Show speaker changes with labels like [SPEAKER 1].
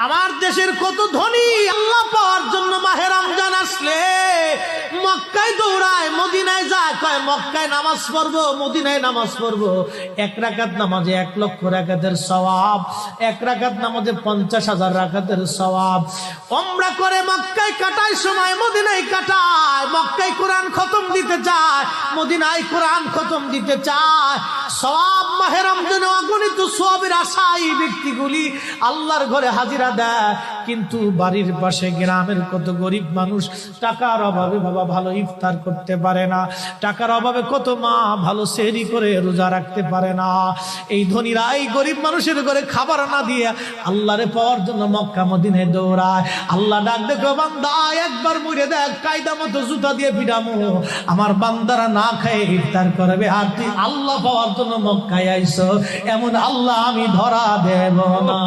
[SPEAKER 1] আমার দেশের কত ধনী আল্লাহ পাওয়ার জন্য মাহে রমজান আসলে মক্কায় দৌড়ায়, মদিনায় যায়, কয় মক্কায় নামাজ পড়বো, মদিনায় নামাজ পড়বো। 1 রাকাত নামাজে 1 লক্ষ রাকাতের সওয়াব, 1 রাকাত নামাজে 50,000 রাকাতের সওয়াব। উমরা করে মক্কায় কাটায় সময় মদিনায় কাটায়, মক্কায় কোরআন খতম দিতে চায়, মদিনায় কোরআন খতম দিতে চায়। সওয়াব মাহে রমজানে অগণিত সওয়াবের আশায় ব্যক্তিগুলি আল্লাহর ঘরে হাজিরা দেয়, কিন্তু বাড়ির পাশে গ্রামের কত গরিব মানুষ টাকার অভাবে বাবা ভালো ইফতার করতে পারে না, টাকার অভাবে কত মা ভালো সেহরি করে রোজা রাখতে পারে না। এই ধনীরা এই গরিব মানুষের ঘরে খাবার না দিয়ে আল্লাহরে পাওয়ার জন্য মক্কা মদিনায় দৌড়ায়। আল্লাহ ডাক দেখো, বান্দা একবার মরে দেখ, কায়দা মতো জুতা দিয়ে পিটামো, আমার বান্দারা না খায় ইফতার করবে, আর তুই আল্লাহ পাওয়ার জন্য মক্কায় আইছো, এমন আল্লাহ আমি ধরা দেব না।